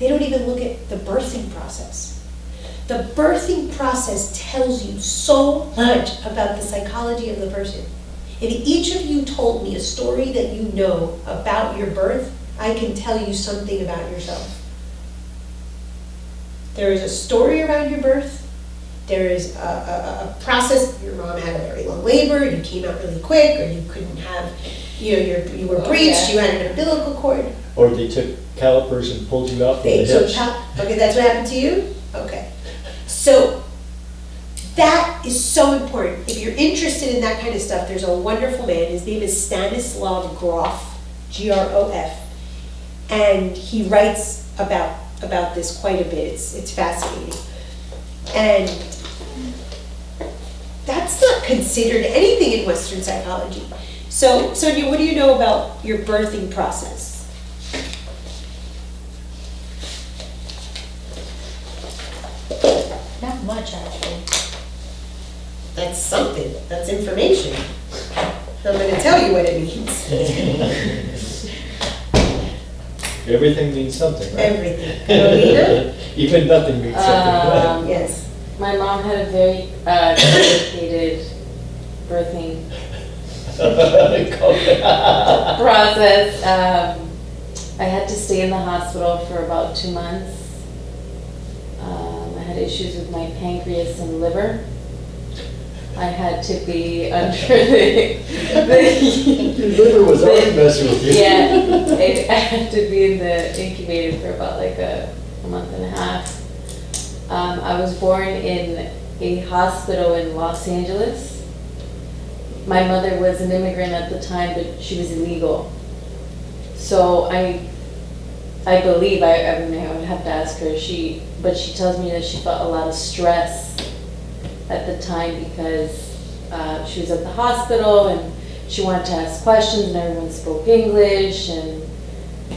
They don't even look at the birthing process. The birthing process tells you so much about the psychology of the person. If each of you told me a story that you know about your birth, I can tell you something about yourself. There is a story around your birth. There is a process. Your mom had a very long labor, you came out really quick, or you couldn't have, you were breached, you had an umbilical cord. Or they took calipers and pulled you out from the They took hips. okay, that's what happened to you? Okay. So that is so important. If you're interested in that kind of stuff, there's a wonderful man. His name is Stanislav Grof, Grof, and he writes about this quite a bit. It's fascinating. And that's not considered anything in Western psychology. So, Sonia, what do you know about your birthing process? Not much, actually. That's something. That's information. I'm going to tell you what it means. Everything means something, right? Everything. Carolina? Even nothing means something. Yes. My mom had a very complicated birthing process. I had to stay in the hospital for about 2 months. I had issues with my pancreas and liver. I had to be under the Your liver was already messing with you. yeah, I had to be in the incubator for about like a month and a half. I was born in a hospital in Los Angeles. My mother was an immigrant at the time, but she was illegal. So I believe, I mean, I would have to ask her, but she tells me that she felt a lot of stress at the time because she was at the hospital and she wanted to ask questions and everyone spoke English, and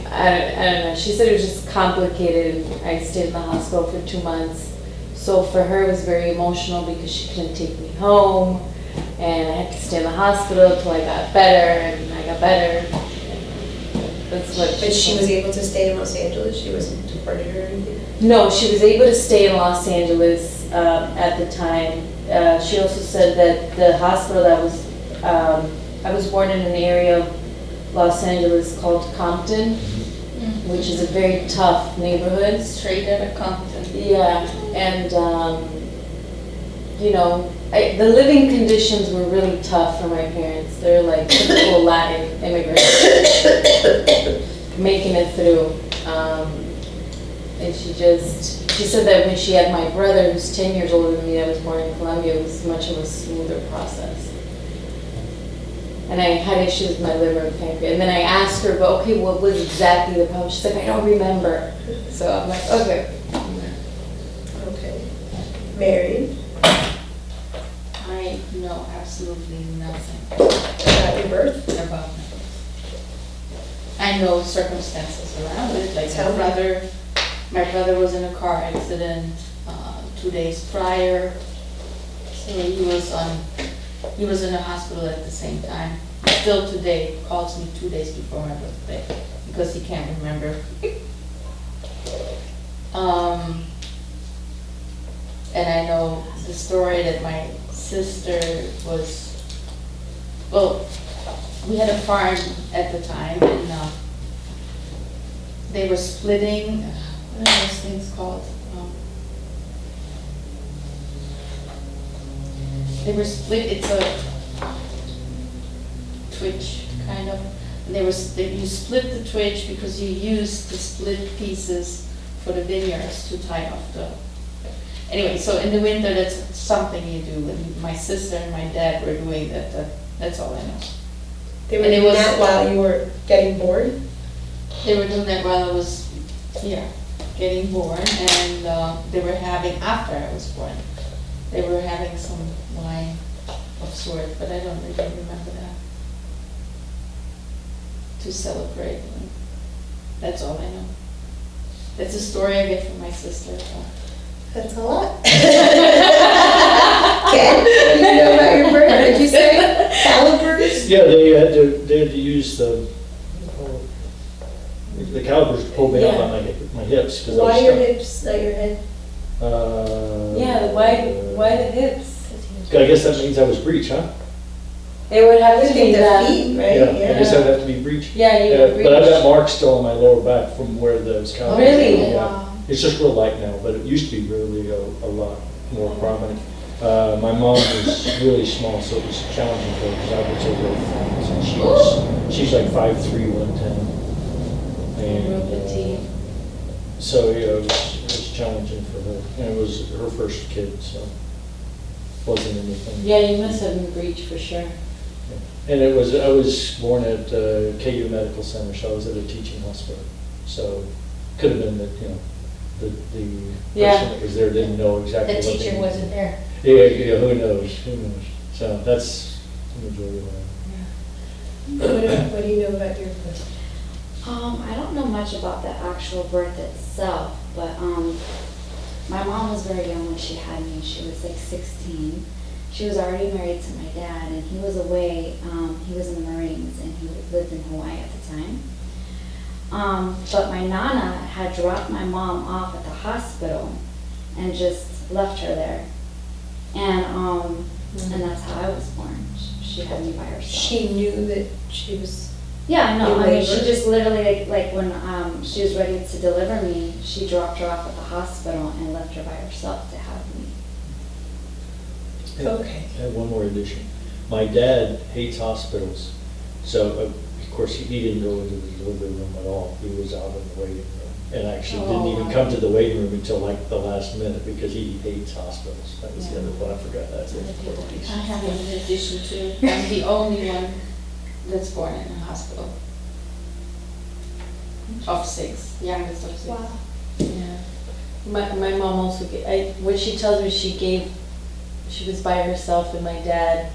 I don't know, she said it was just complicated. I stayed in the hospital for 2 months. So for her it was very emotional because she couldn't take me home, and I had to stay in the hospital until I got better, and I got better. That's what But she was able to stay in Los Angeles? She wasn't deported or anything? No, she was able to stay in Los Angeles at the time. She also said that the hospital that I was born in an area of Los Angeles called Compton, which is a very tough neighborhood. Straight out of Compton. Yeah, and the living conditions were really tough for my parents. They're like typical Latin immigrants making it through. And she said that when she had my brother, who's 10 years older than me, that was born in Colombia, it was much of a smoother process. And I had issues with my liver and pancreas. And then I asked her, but okay, what was exactly the problem? She's like, I don't remember. So I'm like, okay. Okay. Mary, I know absolutely nothing about your birth? about it. I know circumstances around it, like Tell me. my brother was in a car accident 2 days prior, so he was in a hospital at the same time. Still today calls me 2 days before my birthday because he can't remember. And I know the story that my sister we had a farm at the time, and they were splitting, what are those things called? They were split, it's a twitch, kind of. And you split the twitch because you use the split pieces for the vineyards to tie off the... Anyway, so in the winter, that's something you do. And my sister and my dad were doing that. That's all I know. They were And it doing was- that while you were getting born? They were doing that while I was, getting born, and they were having, after I was born, they were having some wine of sort, but I don't really remember that. To celebrate, and that's all I know. That's a story I get from my sister. That's a lot. Ken, what do you know about your birth? Did you say calipers? Yeah, they had to use the The calipers pulled me up on my hips. 'Cause I was Why your stuck. hips, not your head? Yeah, why the hips? I guess that means I was breech, huh? It would I have would to be think the that. feet, right? Yeah, I guess I'd have to be breech. Yeah, you Yeah, would but I've got reach. marks still on my lower back from where those calipers. Really? were, yeah. Wow. It's just real light now, but it used to be really a lot more prominent. My mom was really small, so it was challenging for her because I was over 8 pounds, and she's like 5'3", 110. And Real petite. so yeah, it was challenging for her, and it was her first kid, so wasn't anything. Yeah, you must have been breech for sure. And I was born at KU Medical Center, so I was at a teaching hospital. So could have been that, the Yeah. person that was there didn't know exactly The what they teacher needed. wasn't there. Yeah, who knows? So that's the majority of What do you know about your birth? I don't know much about the actual birth itself, but my mom was very young when she had me. She was like 16. She was already married to my dad, and he was away. He was in the Marines, and he lived in Hawaii at the time. But my nana had dropped my mom off at the hospital and just left her there. And that's how I was born. She had me by herself. She knew that she was, Yeah, no, In I mean, she labor? just literally, like when she was ready to deliver me, she dropped her off at the hospital and left her by herself to have me. it. okay. I have one more addition. My dad hates hospitals, so of course he didn't go into the delivery room at all. He was out in the waiting room, and actually didn't even come to the waiting room until like the last minute because he hates hospitals. That was the other one, I forgot that. I have an addition to, I'm the only one that's born in a hospital. Of 6, youngest of 6. Wow. Yeah. My mom also, what she tells me, she was by herself, and my dad,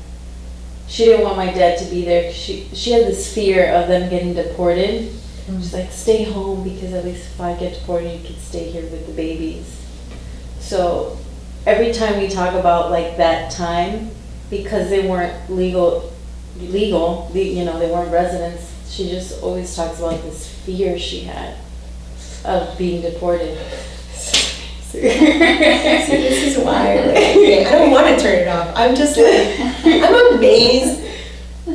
she didn't want my dad to be there, 'cause she had this fear of them getting deported. She's like, stay home, because at least if I get deported, you can stay here with the babies. So every time we talk about like that time, because they weren't legal, they weren't residents, she just always talks about this fear she had of being deported. See, this is why I don't want to turn it off. I'm just like, I'm amazed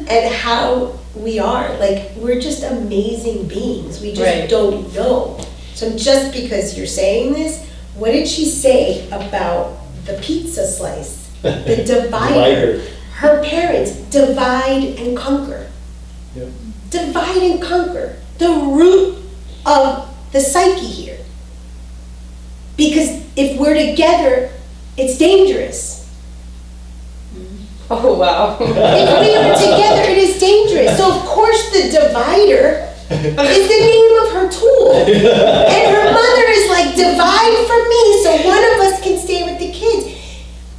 at how we are. Like, we're just amazing beings. We just Right. don't know. So just because you're saying this, what did she say about the pizza slice? The divider. Her parents divide and conquer. Yep. Divide and conquer. The root of the psyche here. Because if we're together, it's dangerous. Oh, wow. If we are together, it is dangerous. So of course the divider is the name of her tool. And her mother is like, divide from me so one of us can stay with the kids.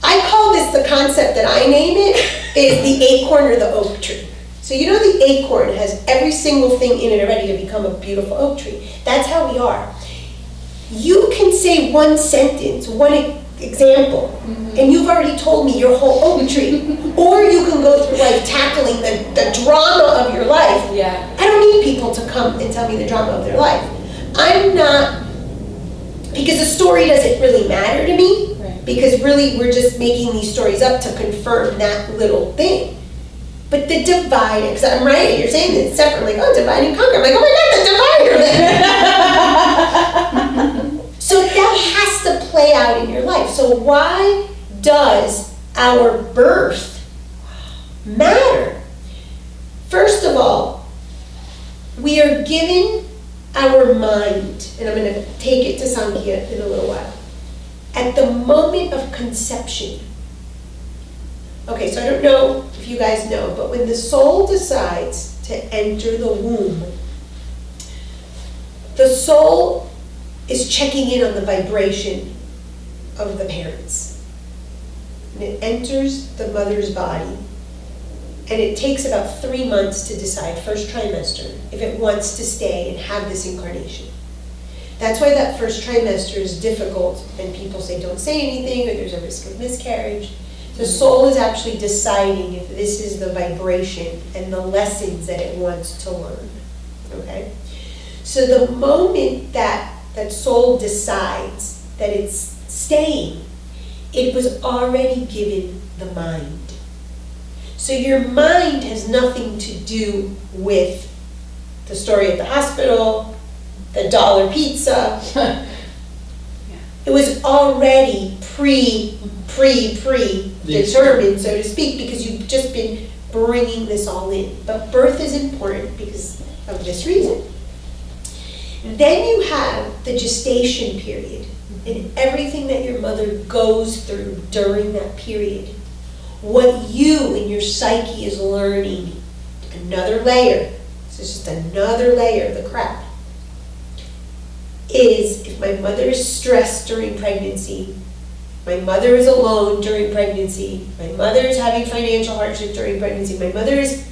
I call this, the concept that I name it, is the acorn or the oak tree. So you know the acorn has every single thing in it already to become a beautiful oak tree. That's how we are. You can say one sentence, one example, and you've already told me your whole oak tree. Or you can go through life tackling the drama of your life. Yeah. I don't need people to come and tell me the drama of their life. I'm not, because the story doesn't really matter to me, Right. because really we're just making these stories up to confirm that little thing. But the divide, because I'm right, you're saying it separately, like, oh, divide and conquer. I'm like, oh my God, the divider. So that has to play out in your life. So why does our birth matter? First of all, we are given our mind, and I'm going to take it to Sankhya in a little while, at the moment of conception. Okay, so I don't know if you guys know, but when the soul decides to enter the womb, the soul is checking in on the vibration of the parents. And it enters the mother's body, and it takes about 3 months to decide, first trimester, if it wants to stay and have this incarnation. That's why that first trimester is difficult, and people say don't say anything, or there's a risk of miscarriage. The soul is actually deciding if this is the vibration and the lessons that it wants to learn, okay? So the moment that soul decides that it's staying, it was already given the mind. So your mind has nothing to do with the story at the hospital, the dollar pizza. It was already pre-determined, so to speak, because you've just been bringing this all in. But birth is important because of this reason. Then you have the gestation period and everything that your mother goes through during that period. What you and your psyche is learning, another layer, this is just another layer of the crap, is if my mother is stressed during pregnancy, my mother is alone during pregnancy, my mother is having financial hardship during pregnancy, my mother is,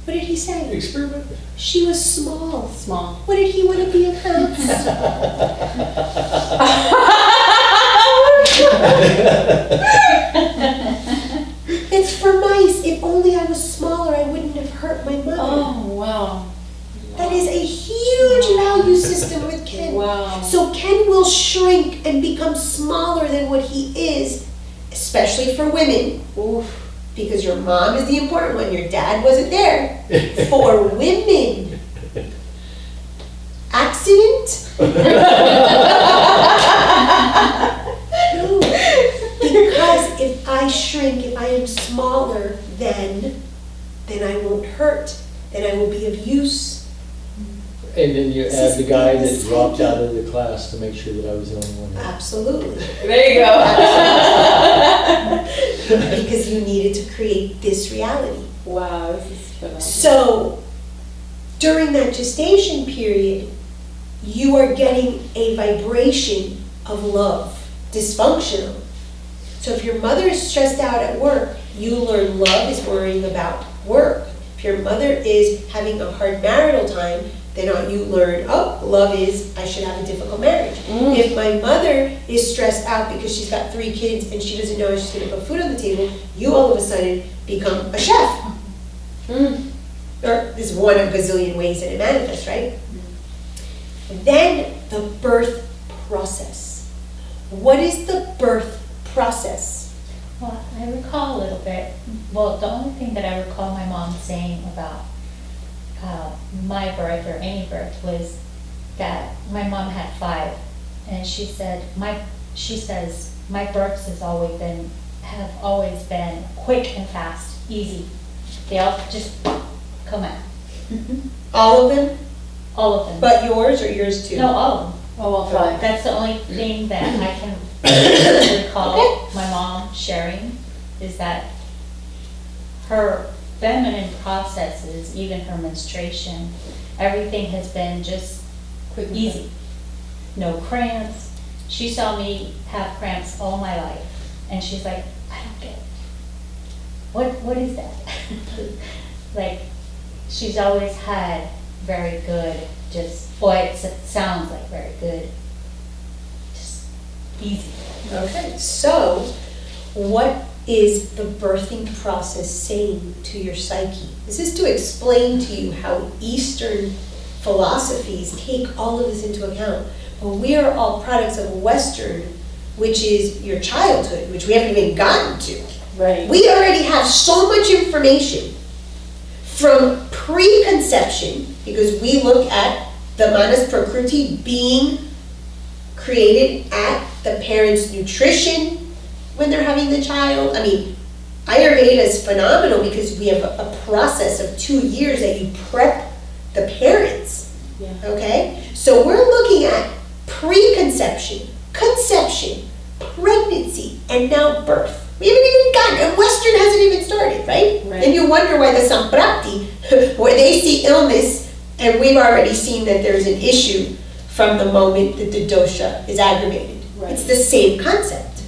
what did he say? Experiment. She was small. Small. What did he want to be a mouse? It's for mice. If only I was smaller, I wouldn't have hurt my mother. Oh, wow. That is a huge value system with Ken. Wow. So Ken will shrink and become smaller than what he is, especially for women. Oof. Because your mom is the important one, your dad wasn't there. For women. Accident? No. Because if I shrink, if I am smaller, then I won't hurt. Then I will be of use. And then you add the guy that dropped out of the class to make sure that I was the only one. Absolutely. There you go. Because you needed to create this reality. Wow, this is phenomenal. So during that gestation period, you are getting a vibration of love, dysfunctional. So if your mother is stressed out at work, you learn love is worrying about work. If your mother is having a hard marital time, then you learn, oh, love is I should have a difficult marriage. If my mother is stressed out because she's got 3 kids and she doesn't know how she's going to put food on the table, you all of a sudden become a chef. Or there's one of a gazillion ways that it manifests, right? Then the birth process. What is the birth process? Well, I recall a little bit. Well, the only thing that I recall my mom saying about my birth or any birth was that my mom had 5, and she says my births have always been quick and fast, easy. They all just come out. All of them? All of them. But yours or yours too? No, all of them. Oh, all 5. That's the only thing that I can recall my mom sharing, is that her feminine processes, even her menstruation, everything has been just easy. No cramps. She saw me have cramps all my life, and she's like, I don't get it. What is that? Like, she's always had very good, it sounds like very good, just easy. Okay, so what is the birthing process saying to your psyche? This is to explain to you how Eastern philosophies take all of this into account. But we are all products of Western, which is your childhood, which we haven't even gotten to. Right. We already have so much information from preconception, because we look at the manas prakriti being created at the parents' nutrition when they're having the child. I mean, Ayurveda is phenomenal because we have a process of 2 years that you prep the parents. Yeah. Okay? So we're looking at preconception, conception, pregnancy, and now birth. We haven't even gotten, and Western hasn't even started, right? Right. And you wonder why the Samprapti, where they see illness, and we've already seen that there's an issue from the moment that the dosha is aggravated. Right. It's the same concept.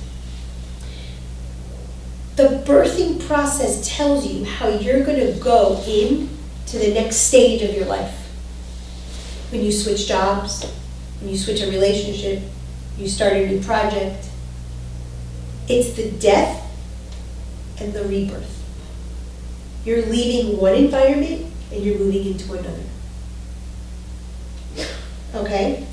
The birthing process tells you how you're going to go in to the next stage of your life. When you switch jobs, when you switch a relationship, you start a new project. It's the death and the rebirth. You're leaving one environment and you're moving into another. okay?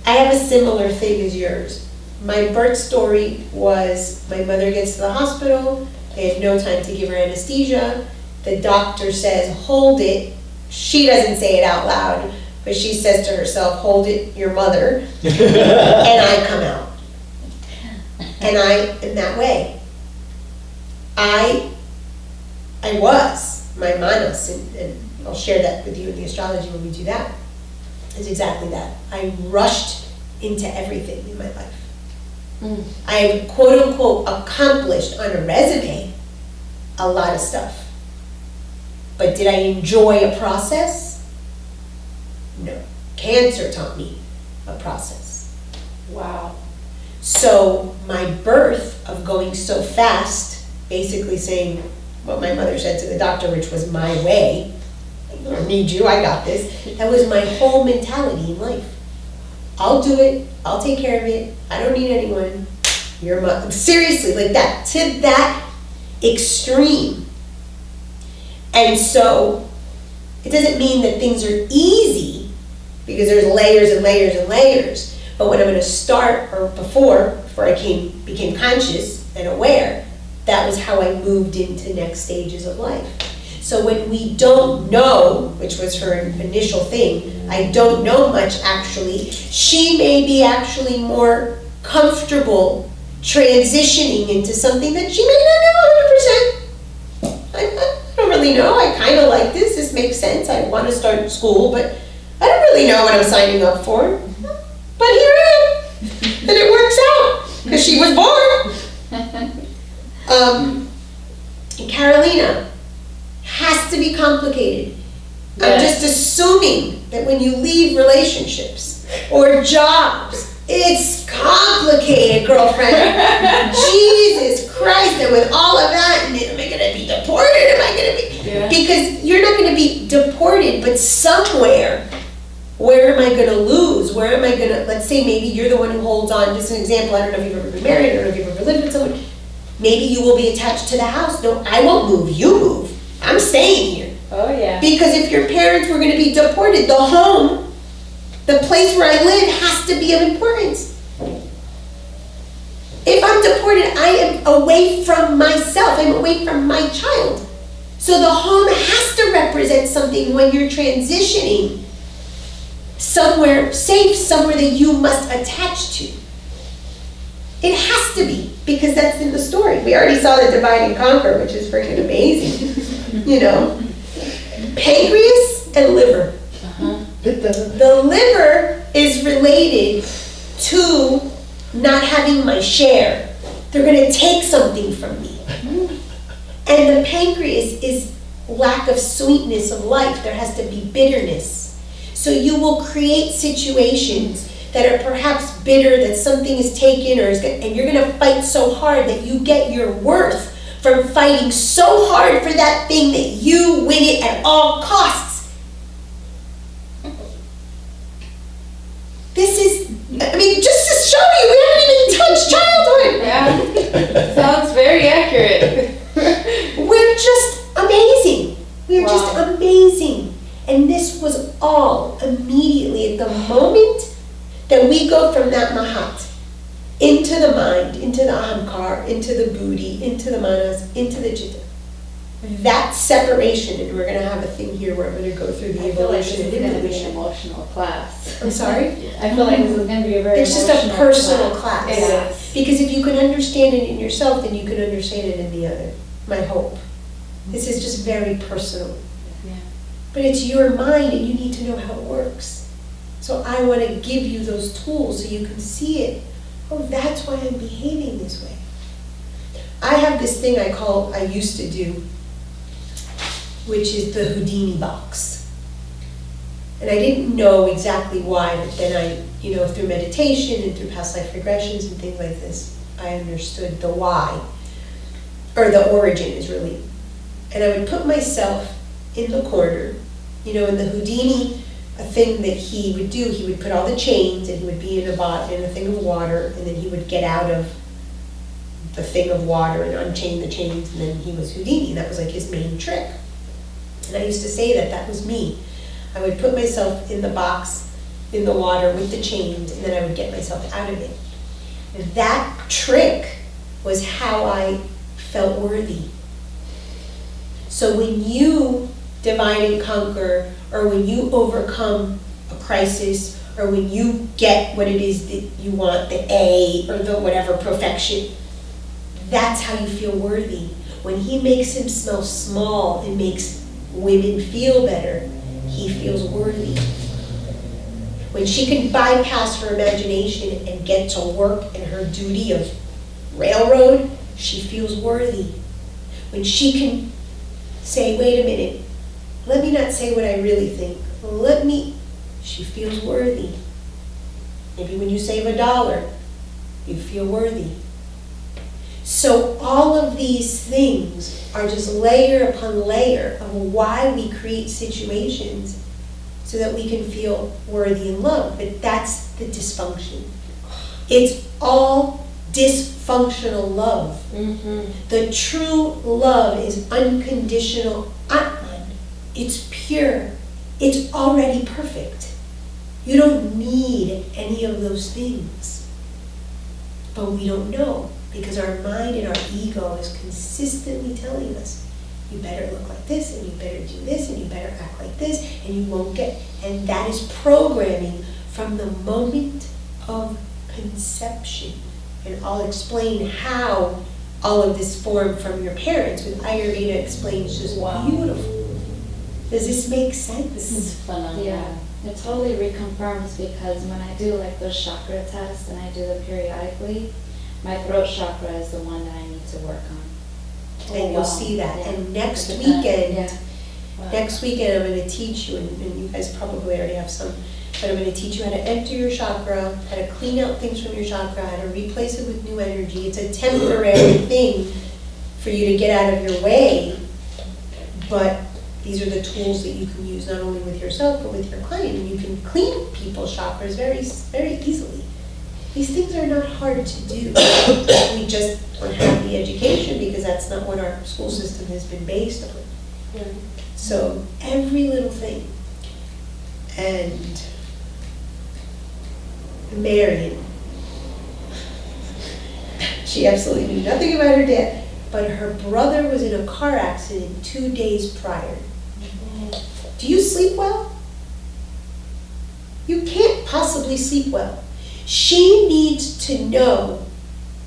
I have a similar thing as yours. My birth story was my mother gets to the hospital, they had no time to give her anesthesia. The doctor says, hold it. She doesn't say it out loud, but she says to herself, hold it, your mother. And I come out. And I am that way. I was my manas, and I'll share that with you in the astrology when we do that. It's exactly that. I rushed into everything in my life. I quote unquote accomplished on a resume a lot of stuff. But did I enjoy a process? No. Cancer taught me a process. Wow. So my birth of going so fast, basically saying what my mother said to the doctor, which was my way, I don't need you, I got this. That was my whole mentality in life. I'll do it, I'll take care of it, I don't need anyone. You're my, seriously, like that, to that extreme. And so, it doesn't mean that things are easy, because there's layers and layers and layers. But when I'm gonna start, or before I became conscious and aware, that was how I moved into next stages of life. So when we don't know, which was her initial thing, I don't know much actually, she may be actually more comfortable transitioning into something that she may not know 100%. I don't really know, I kind of like this makes sense, I want to start school, but I don't really know what I'm signing up for. But here I am, and it works out, because she was born. Carolina, has to be complicated. Yes. I'm just assuming that when you leave relationships or jobs, it's complicated, girlfriend. Jesus Christ, and with all of that, and am I gonna be deported? Am I gonna be? Yeah. Because you're not gonna be deported, but somewhere, where am I gonna lose? Where am I gonna, let's say maybe you're the one who holds on, just an example, I don't know if you've ever been married, I don't know if you've ever lived with someone. Maybe you will be attached to the house. No, I won't move, you move. I'm staying here. Oh, yeah. Because if your parents were gonna be deported, the home, the place where I live has to be of importance. If I'm deported, I am away from myself, I'm away from my child. So the home has to represent something when you're transitioning somewhere safe, somewhere that you must attach to. It has to be, because that's in the story. We already saw the divide and conquer, which is freaking amazing, you know? Pancreas and liver. The liver is related to not having my share. They're gonna take something from me. And the pancreas is lack of sweetness of life. There has to be bitterness. So you will create situations that are perhaps bitter, that something is taken, and you're gonna fight so hard that you get your worth from fighting so hard for that thing that you win it at all costs. This is, I mean, just to show you, we haven't even touched childhood. Yeah. Sounds very accurate. We're just amazing. We're just Wow. amazing. And this was all immediately at the moment that we go from that mahat into the mind, into the ahamkar, into the buddhi, into the manas, into the chitta. That separation, and we're going to have a thing here where I'm going to go through the I feel like this evolution is and gonna be an involution. emotional class. I'm sorry? I feel like this is gonna be a very It's just emotional a personal class. It is. Because if you can understand it in yourself, then you can understand it in the other. My hope. This is just very personal. Yeah. But it's your mind and you need to know how it works. So I want to give you those tools so you can see it. Oh, that's why I'm behaving this way. I have this thing I used to do, which is the Houdini box. And I didn't know exactly why, but then I, through meditation and through past life regressions and things like this, I understood the why, or the origin is really. And I would put myself in the corner, in the Houdini, a thing that he would do, he would put all the chains and he would be in a thing of water, and then he would get out of the thing of water and unchain the chains, and then he was Houdini. That was like his main trick. And I used to say that was me. I would put myself in the box in the water with the chains, and then I would get myself out of it. That trick was how I felt worthy. So when you divide and conquer, or when you overcome a crisis, or when you get what it is that you want, the A, or the whatever, perfection, that's how you feel worthy. When he makes him smell small and makes women feel better, he feels worthy. When she can bypass her imagination and get to work in her duty of railroad, she feels worthy. When she can say, wait a minute, let me not say what I really think. She feels worthy. Maybe when you save $1, you feel worthy. So all of these things are just layer upon layer of why we create situations so that we can feel worthy and loved. But that's the dysfunction. It's all dysfunctional love. The true love is unconditional Atman. It's pure. It's already perfect. You don't need any of those things. But we don't know, because our mind and our ego is consistently telling us, you better look like this, and you better do this, and you better act like this, and you won't get, and that is programming from the moment of conception. And I'll explain how all of this formed from your parents, with Ayurveda explains just beautiful. Does this make sense? This is phenomenal. Yeah, it totally reconfirms, because when I do like those chakra tests and I do them periodically, my throat chakra is the one that I need to work on. And you'll see that. Yeah. And next Look at that. weekend, Yeah. next weekend I'm going to teach you, and you guys probably already have some, but I'm going to teach you how to enter your chakra, how to clean out things from your chakra, how to replace it with new energy. It's a temporary thing for you to get out of your way, but these are the tools that you can use not only with yourself, but with your client. And you can clean people's chakras very, very easily. These things are not hard to do. We just don't have the education, because that's not what our school system has been based on. So every little thing. And Marion, she absolutely knew nothing about her dad, but her brother was in a car accident 2 days prior. Do you sleep well? You can't possibly sleep well. She needs to know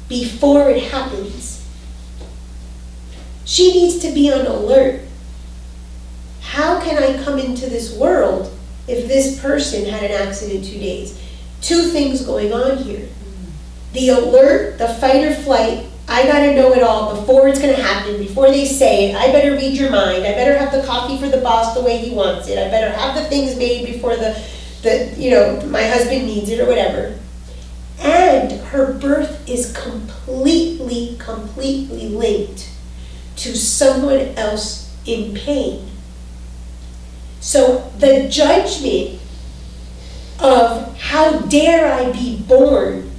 before it happens. She needs to be on alert. How can I come into this world if this person had an accident 2 days? Two things going on here. The alert, the fight or flight, I gotta know it all before it's gonna happen, before they say it. I better read your mind. I better have the coffee for the boss the way he wants it. I better have the things made before my husband needs it, or whatever. And her birth is completely linked to someone else in pain. So the judgment of how dare I be born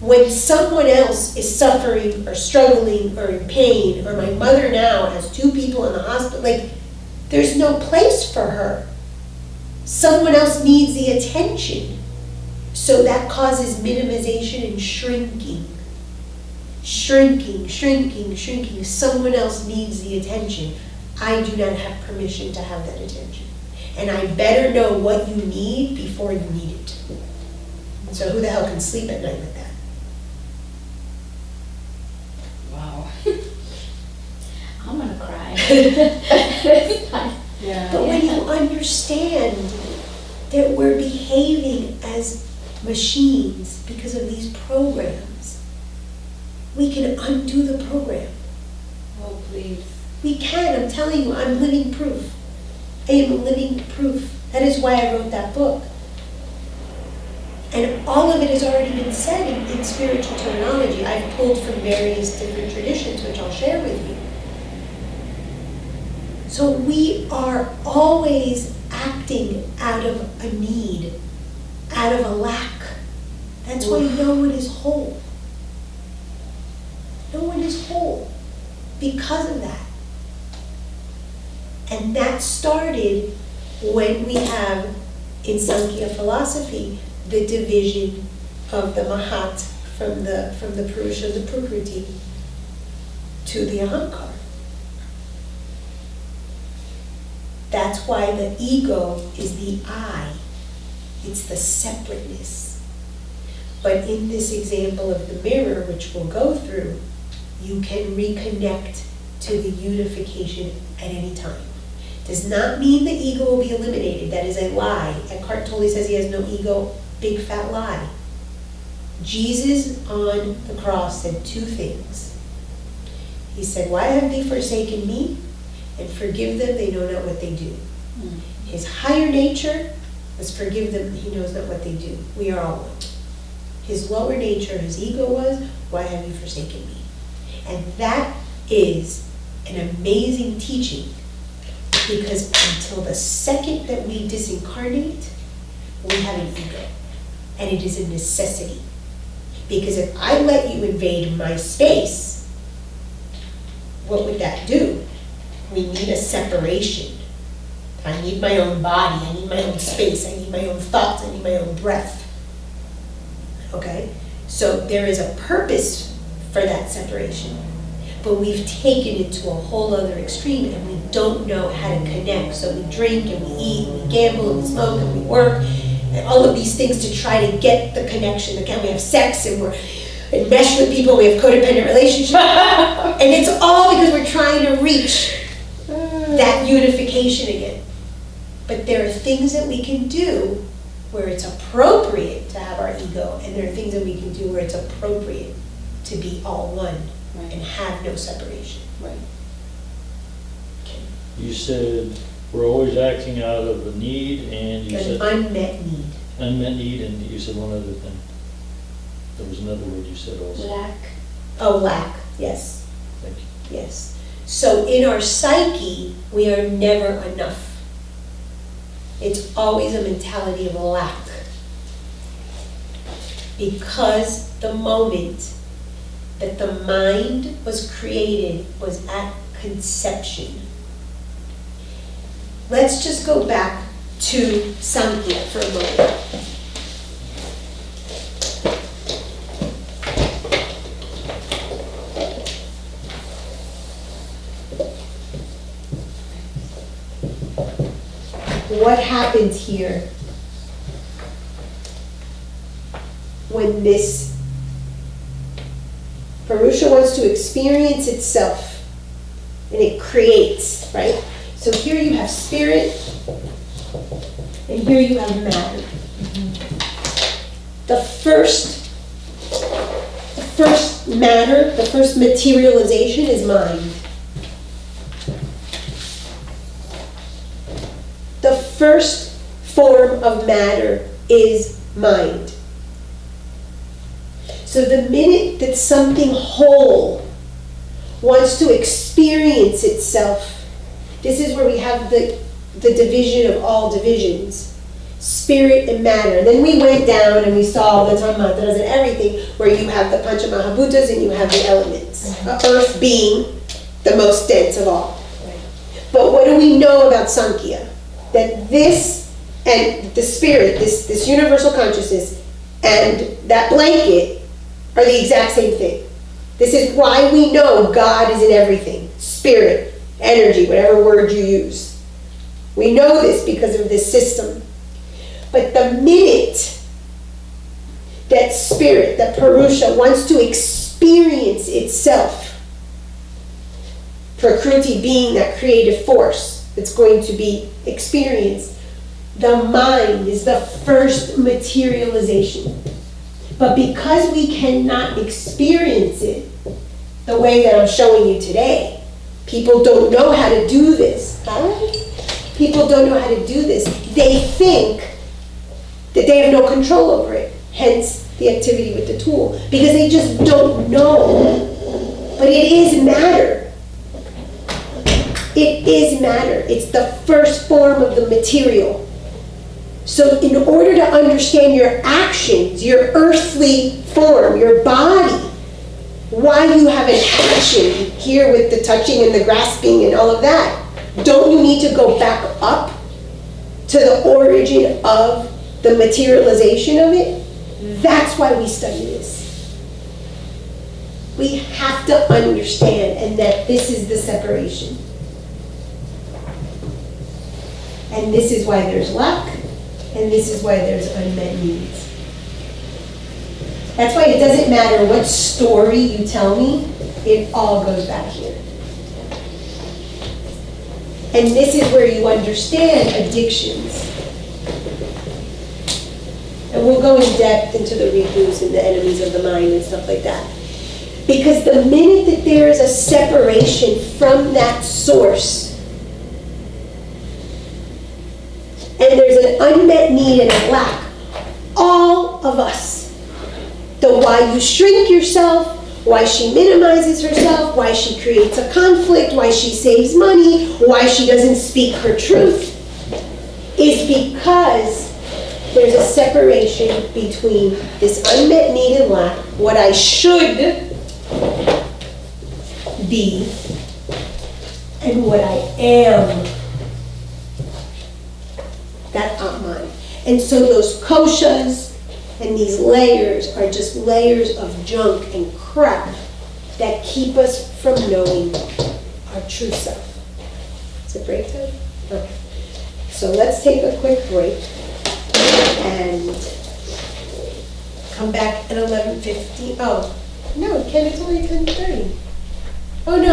when someone else is suffering or struggling or in pain, or my mother now has 2 people in the hospital, like, there's no place for her. Someone else needs the attention. So that causes minimization and shrinking. Shrinking. Someone else needs the attention. I do not have permission to have that attention. And I better know what you need before you need it. So who the hell can sleep at night with that? Wow. I'm gonna cry. Yeah. But when you understand that we're behaving as machines because of these programs, we can undo the program. Oh, please. We can, I'm telling you, I'm living proof. I am living proof. That is why I wrote that book. And all of it has already been said in spiritual terminology. I've pulled from various different traditions, which I'll share with you. So we are always acting out of a need, out of a lack. That's why no one is whole. No one is whole because of that. And that started when we have in Sankhya philosophy, the division of the Mahat from the Purusha, the Prakriti, to the Ahankar. That's why the ego is the I. It's the separateness. But in this example of the mirror, which we'll go through, you can reconnect to the unification at any time. Does not mean the ego will be eliminated. That is a lie. Eckhart Tolle says he has no ego. Big fat lie. Jesus on the cross said two things. He said, "Why have they forsaken me? And forgive them, they know not what they do." His higher nature was forgive them, he knows not what they do. We are all one. His lower nature, his ego was, "Why have you forsaken me?" And that is an amazing teaching, because until the second that we disincarnate, we have an ego. And it is a necessity. Because if I let you invade my space, what would that do? We need a separation. I need my own body, I need my own space, I need my own thoughts, I need my own breath. Okay? So there is a purpose for that separation. But we've taken it to a whole other extreme and we don't know how to connect. So we drink and we eat, and we gamble and we smoke and we work, and all of these things to try to get the connection. Again, we have sex and and mesh with people, we have codependent relationships. And it's all because we're trying to reach that unification again. But there are things that we can do where it's appropriate to have our ego, and there are things that we can do where it's appropriate to be all one and have no separation. Right. You said we're always acting out of a need, and you An said unmet need. unmet need, and you said one other thing. There was another word you said also. Lack. Oh, lack, yes, Thank you. yes. So in our psyche, we are never enough. It's always a mentality of lack. Because the moment that the mind was created was at conception. Let's just go back to Sankhya for a moment. What happens here when this Purusha wants to experience itself and it creates, right? So here you have spirit and here you have matter. The first matter, the first materialization is mind. The first form of matter is mind. So the minute that something whole wants to experience itself, this is where we have the division of all divisions, spirit and matter. And then we went down and we saw the tanmatras and everything, where you have the panchamahabhutas and you have the elements, earth being the most dense of all. But what do we know about Sankhya? That this and the spirit, this universal consciousness, and that blanket are the exact same thing. This is why we know God is in everything. Spirit, energy, whatever word you use. We know this because of this system. But the minute that spirit, that Purusha, wants to experience itself, Prakriti being that creative force that's going to be experienced, the mind is the first materialization. But because we cannot experience it the way that I'm showing you today, people don't know how to do this. People don't know how to do this. They think that they have no control over it. Hence the activity with the tool. Because they just don't know. But it is matter. It is matter. It's the first form of the material. So in order to understand your actions, your earthly form, your body, why you have an action here with the touching and the grasping and all of that, don't you need to go back up to the origin of the materialization of it. That's why we study this. We have to understand, and that this is the separation. And this is why there's lack, and this is why there's unmet needs. That's why it doesn't matter what story you tell me, it all goes back here. And this is where you understand addictions. And we'll go in depth into the reboots and the enemies of the mind and stuff like that. Because the minute that there is a separation from that source, and there's an unmet need and a lack, all of us, the why you shrink yourself, why she minimizes herself, why she creates a conflict, why she saves money, why she doesn't speak her truth, is because there's a separation between this unmet need and lack, what I should be, and what I am. That I'm mine. And so those koshas and these layers are just layers of junk and crap that keep us from knowing our true self. Is it break time? Okay. So let's take a quick break and come back at 11:15. Oh, no, Ken, it's only 10:30. Oh, no.